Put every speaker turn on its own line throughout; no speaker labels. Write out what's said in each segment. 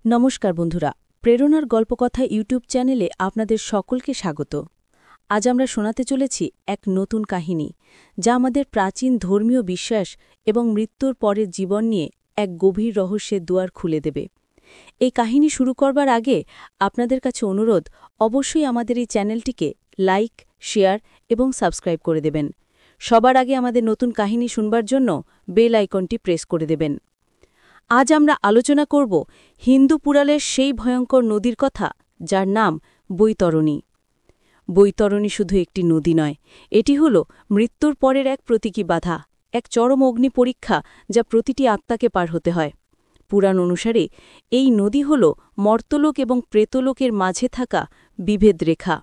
নমস্কার বন্ধুরা, প্রেরণার গল্পকথা ইউটিউব চ্যানেলে আপনাদের সকলকে স্বাগত। আজ আমরা শোনাতে চলেছি এক নতুন কাহিনী, যা আমাদের প্রাচীন ধর্মীয় বিশ্বাস এবং মৃত্যুর পরের জীবন নিয়ে এক গভীর রহস্যের দুয়ার খুলে দেবে। এই কাহিনী শুরু করবার আগে আপনাদের কাছে অনুরোধ, অবশ্যই আমাদের এই চ্যানেলটিকে লাইক, শেয়ার এবং সাবস্ক্রাইব করে দেবেন। সবার আগে আমাদের নতুন কাহিনী শুনবার জন্য বেল আইকনটি প্রেস করে দেবেন। আজ আমরা আলোচনা করব হিন্দু পুরাণের সেই ভয়ঙ্কর নদীর কথা, যার নাম বৈতরণী। বৈতরণী শুধু একটি নদী নয়, এটি হল মৃত্যুর পরের এক প্রতীকী বাধা, এক চরম অগ্নি পরীক্ষা যা প্রতিটি আত্মাকে পার হতে হয়। পুরাণ অনুসারে এই নদী হল মর্তলোক এবং প্রেতলোকের মাঝে থাকা বিভেদ রেখা।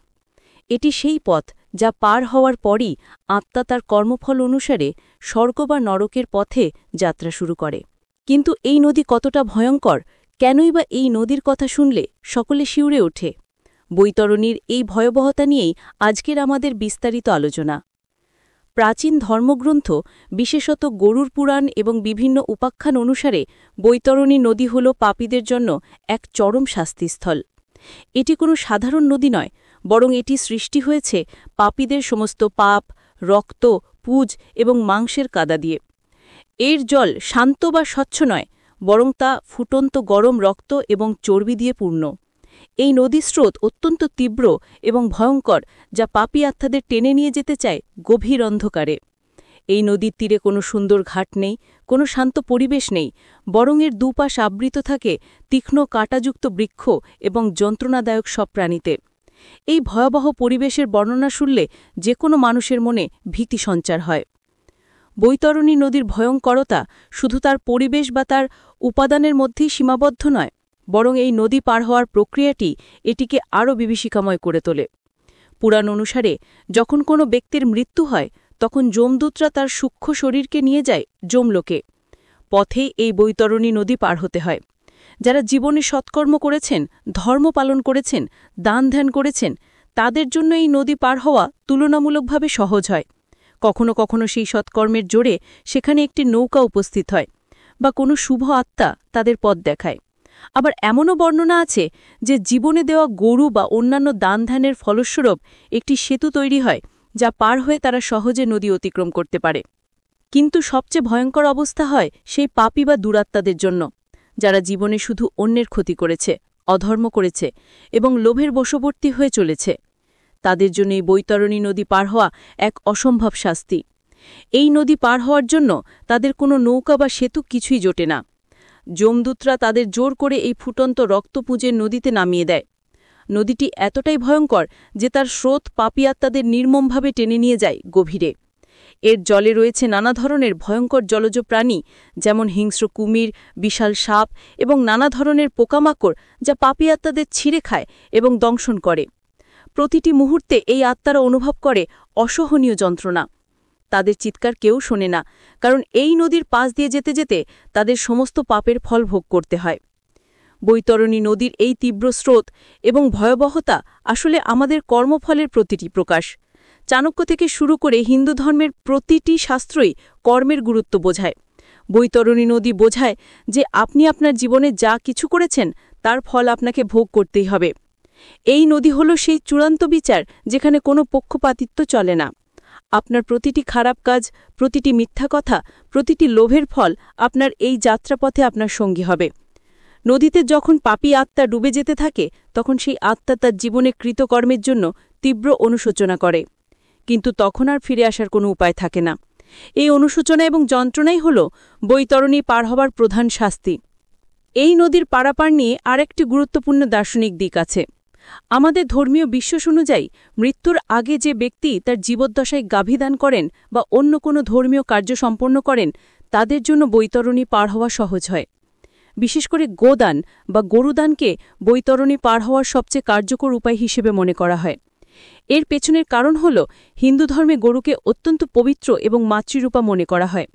এটি সেই পথ যা পার হওয়ার পরই আত্মা তার কর্মফল অনুসারে স্বর্গ বা নরকের পথে যাত্রা শুরু করে। কিন্তু এই নদী কতটা ভয়ঙ্কর, কেনই বা এই নদীর কথা শুনলে সকলে শিউরে ওঠে? বৈতরণীর এই ভয়াবহতা নিয়েই আজকের আমাদের বিস্তারিত আলোচনা। প্রাচীন ধর্মগ্রন্থ, বিশেষত গরুড় পুরাণ এবং বিভিন্ন উপাখ্যান অনুসারে বৈতরণী নদী হল পাপীদের জন্য এক চরম শাস্তিস্থল। এটি কোনো সাধারণ নদী নয়, বরং এটি সৃষ্টি হয়েছে পাপীদের সমস্ত পাপ, রক্ত, পুজ এবং মাংসের কাদা দিয়ে। এর জল শান্ত বা স্বচ্ছ নয়, বরং তা ফুটন্ত গরম রক্ত এবং চর্বি দিয়ে পূর্ণ। এই নদীর স্রোত অত্যন্ত তীব্র এবং ভয়ঙ্কর, যা পাপী আত্মাদের টেনে নিয়ে যেতে চায় গভীর অন্ধকারে। এই নদীর তীরে কোনো সুন্দর ঘাট নেই, কোনো শান্ত পরিবেশ নেই, বরং এর দুপাশ আবৃত থাকে তীক্ষ্ণ কাঁটাযুক্ত বৃক্ষ এবং যন্ত্রণাদায়ক সব প্রাণীতে। এই ভয়াবহ পরিবেশের বর্ণনা শুনলে যে কোনো মানুষের মনে ভীতি সঞ্চার হয়। বৈতরণী নদীর ভয়ঙ্করতা শুধু তার পরিবেশ বা তার উপাদানের মধ্যেই সীমাবদ্ধ নয়, বরং এই নদী পার হওয়ার প্রক্রিয়াটি এটিকে আরও বিভীষিকাময় করে তোলে। পুরাণ অনুসারে যখন কোনো ব্যক্তির মৃত্যু হয়, তখন যমদূতরা তার সূক্ষ্ম শরীরকে নিয়ে যায় যমলোকে। পথেই এই বৈতরণী নদী পার হতে হয়। যারা জীবনে সৎকর্ম করেছেন, ধর্ম পালন করেছেন, দান ধ্যান করেছেন, তাদের জন্য এই নদী পার হওয়া তুলনামূলকভাবে সহজ হয়। কখনো কখনো সেই সৎকর্মের জোরে সেখানে একটি নৌকা উপস্থিত হয়, বা কোনো শুভ আত্মা তাদের পথ দেখায়। আবার এমনও বর্ণনা আছে যে জীবনে দেওয়া গরু বা অন্যান্য দান ধ্যানের ফলস্বরূপ একটি সেতু তৈরি হয়, যা পার হয়ে তারা সহজে নদী অতিক্রম করতে পারে। কিন্তু সবচেয়ে ভয়ঙ্কর অবস্থা হয় সেই পাপী বা দুরাত্মাদের জন্য, যারা জীবনে শুধু অন্যের ক্ষতি করেছে, অধর্ম করেছে এবং লোভের বশবর্তী হয়ে চলেছে। তাদের জন্য এই বৈতরণী নদী পার হওয়া এক অসম্ভব শাস্তি। এই নদী পার হওয়ার জন্য তাদের কোনো নৌকা বা সেতু কিছুই জোটে না। যমদূতরা তাদের জোর করে এই ফুটন্ত রক্তপুঞ্জের নদীতে নামিয়ে দেয়। নদীটি এতটাই ভয়ঙ্কর যে তার স্রোত পাপী আত্মাদের নির্মমভাবে টেনে নিয়ে যায় গভীরে। এর জলে রয়েছে নানা ধরনের ভয়ঙ্কর জলজ প্রাণী, যেমন হিংস্র কুমির, বিশাল সাপ এবং নানা ধরনের পোকামাকড়, যা পাপী আত্মাদের ছিঁড়ে খায় এবং দংশন করে। প্রতিটি মুহূর্তে এই আত্মারা অনুভব করে অসহনীয় যন্ত্রণা। তাদের চিৎকার কেউ শোনে না, কারণ এই নদীর পাশ দিয়ে যেতে যেতে তাদের সমস্ত পাপের ফল ভোগ করতে হয়। বৈতরণী নদীর এই তীব্র স্রোত এবং ভয়াবহতা আসলে আমাদের কর্মফলের প্রতিটি প্রকাশ। চাণক্য থেকে শুরু করে হিন্দু ধর্মের প্রতিটি শাস্ত্রই কর্মের গুরুত্ব বোঝায়। বৈতরণী নদী বোঝায় যে আপনি আপনার জীবনে যা কিছু করেছেন, তার ফল আপনাকে ভোগ করতেই হবে। এই নদী হল সেই চূড়ান্ত বিচার, যেখানে কোনো পক্ষপাতিত্ব চলে না। আপনার প্রতিটি খারাপ কাজ, প্রতিটি মিথ্যা কথা, প্রতিটি লোভের ফল আপনার এই যাত্রাপথে আপনার সঙ্গী হবে। নদীতে যখন পাপী আত্মা ডুবে যেতে থাকে, তখন সেই আত্মা তার জীবনে কৃতকর্মের জন্য তীব্র অনুশোচনা করে। কিন্তু তখন আর ফিরে আসার কোনো উপায় থাকে না। এই অনুশোচনা এবং যন্ত্রণাই হল বৈতরণী পার হবার প্রধান শাস্তি। এই নদীর পারাপার নিয়ে আরেকটি গুরুত্বপূর্ণ দার্শনিক দিক আছে। আমাদের ধর্মীয় বিশ্বাস অনুযায়ী মৃত্যুর আগে যে ব্যক্তি তার জীবদ্দশায় গাভীদান করেন বা অন্য কোনো ধর্মীয় কার্য সম্পন্ন করেন, তাদের জন্য বৈতরণী পার হওয়া সহজ হয়। বিশেষ করে গোদান বা গরুদানকে বৈতরণী পার হওয়ার সবচেয়ে কার্যকর উপায় হিসেবে মনে করা হয়। এর পেছনের কারণ হল হিন্দু ধর্মে গরুকে অত্যন্ত পবিত্র এবং মাতৃরূপা মনে করা হয়।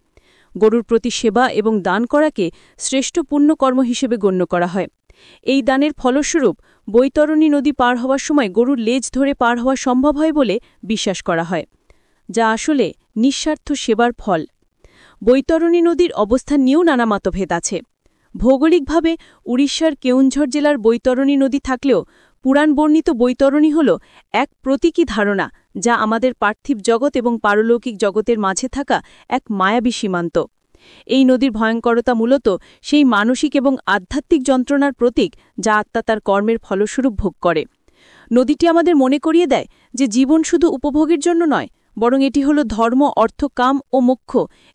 গরুর প্রতি সেবা এবং দান করাকে শ্রেষ্ঠ পুণ্যকর্ম হিসেবে গণ্য করা হয়। এই দানের ফলস্বরূপ বৈতরণী নদী পার হওয়ার সময় গরুর লেজ ধরে পার হওয়া সম্ভব হয় বলে বিশ্বাস করা হয়, যা আসলে নিঃস্বার্থ সেবার ফল। বৈতরণী নদীর অবস্থান নিয়েও নানা মতভেদ আছে। ভৌগোলিকভাবে উড়িষ্যার কেউনঝড় জেলার বৈতরণী নদী থাকলেও পুরাণ বর্ণিত বৈতরণী হল এক প্রতীকী ধারণা যা আমাদের পার্থিব জগৎ এবং পারলৌকিক জগতের মাঝে থাকা এক মায়াবী সীমান্ত। এই নদীর ভয়ঙ্করতা মূলত সেই মানসিক এবং আধ্যাত্মিক যন্ত্রণার প্রতীক যা আত্মা তার কর্মের ফলস্বরূপ ভোগ করে। নদীটি আমাদের মনে করিয়ে দেয় যে জীবন শুধু উপভোগের জন্য নয়, বরং এটি হল ধর্ম, অর্থ, কাম ও মোক্ষ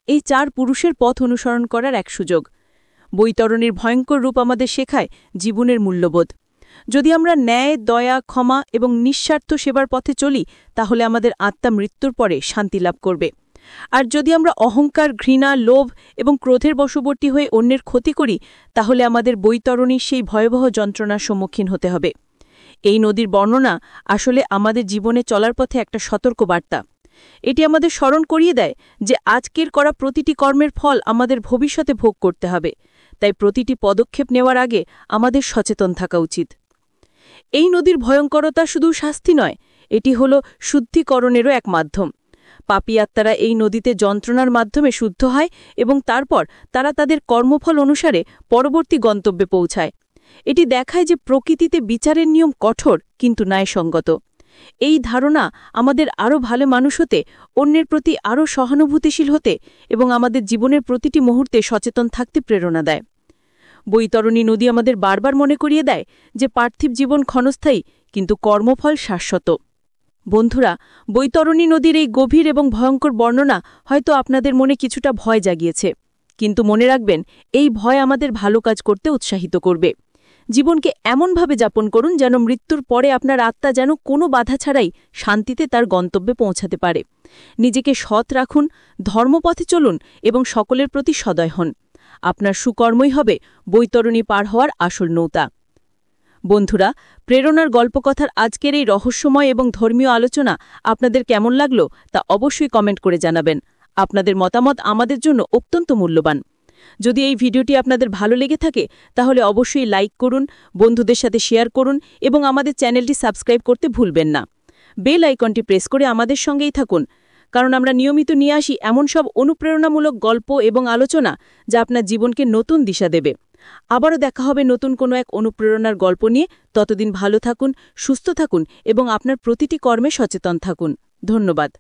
এই 4 পুরুষের পথ অনুসরণ করার এক সুযোগ। বৈতরণীর ভয়ঙ্কর রূপ আমাদের শেখায় জীবনের মূল্যবোধ। যদি আমরা ন্যায়, দয়া, ক্ষমা এবং নিঃস্বার্থ সেবার পথে চলি, তাহলে আমাদের আত্মা মৃত্যুর পরে শান্তি লাভ করবে। আর যদি আমরা অহংকার, ঘৃণা, লোভ এবং ক্রোধের বশবর্তী হয়ে অন্যের ক্ষতি করি, তাহলে আমাদের বৈতরণীর সেই ভয়াবহ যন্ত্রণার সম্মুখীন হতে হবে। এই নদীর বর্ণনা আসলে আমাদের জীবনে চলার পথে একটা সতর্ক বার্তা। এটি আমাদের স্মরণ করিয়ে দেয় যে আজকের করা প্রতিটি কর্মের ফল আমাদের ভবিষ্যতে ভোগ করতে হবে। তাই প্রতিটি পদক্ষেপ নেওয়ার আগে আমাদের সচেতন থাকা উচিত। এই নদীর ভয়ঙ্করতা শুধু শাস্তি নয়, এটি হল শুদ্ধিকরণেরও এক মাধ্যম। পাপী আত্মারা এই নদীতে যন্ত্রণার মাধ্যমে শুদ্ধ হয় এবং তারপর তারা তাদের কর্মফল অনুসারে পরবর্তী গন্তব্যে পৌঁছায়। এটি দেখায় যে প্রকৃতিতে বিচারের নিয়ম কঠোর কিন্তু ন্যায়সঙ্গত। এই ধারণা আমাদের আরও ভালো মানুষ হতে, অন্যের প্রতি আরও সহানুভূতিশীল হতে এবং আমাদের জীবনের প্রতিটি মুহূর্তে সচেতন থাকতে প্রেরণা দেয়। বৈতরণী নদী আমাদের বারবার মনে করিয়ে দেয় যে পার্থিব জীবন ক্ষণস্থায়ী কিন্তু কর্মফল শাশ্বত। বন্ধুরা, বৈতরণী নদীর এই গভীর এবং ভয়ঙ্কর বর্ণনা হয়তো আপনাদের মনে কিছুটা ভয় জাগিয়েছে, কিন্তু মনে রাখবেন, এই ভয় আমাদের ভালো কাজ করতে উৎসাহিত করবে। জীবনকে এমনভাবে যাপন করুন যেন মৃত্যুর পরে আপনার আত্মা যেন কোনো বাধা ছাড়াই শান্তিতে তার গন্তব্যে পৌঁছাতে পারে। নিজেকে সৎ রাখুন, ধর্মপথে চলুন এবং সকলের প্রতি সদয় হন। আপনার সুকর্মই হবে বৈতরণী পার হওয়ার আসল নৌকা। বন্ধুরা, প্রেরণার গল্পকথার আজকের এই রহস্যময় এবং ধর্মীয় আলোচনা আপনাদের কেমন লাগলো তা অবশ্যই কমেন্ট করে জানাবেন। আপনাদের মতামত আমাদের জন্য অত্যন্ত মূল্যবান। যদি এই ভিডিওটি আপনাদের ভালো লেগে থাকে তাহলে অবশ্যই লাইক করুন, বন্ধুদের সাথে শেয়ার করুন এবং আমাদের চ্যানেলটি সাবস্ক্রাইব করতে ভুলবেন না। বেল আইকনটি প্রেস করে আমাদের সঙ্গেই থাকুন, কারণ আমরা নিয়মিত নিয়ে আসি এমন সব অনুপ্রেরণামূলক গল্প এবং আলোচনা যা আপনার জীবনকে নতুন দিশা দেবে। আবারও দেখা হবে নতুন কোনো এক অনুপ্রেরণার গল্প নিয়ে। ততদিন ভালো থাকুন, সুস্থ থাকুন এবং আপনার প্রতিটি কর্মে সচেতন থাকুন। ধন্যবাদ।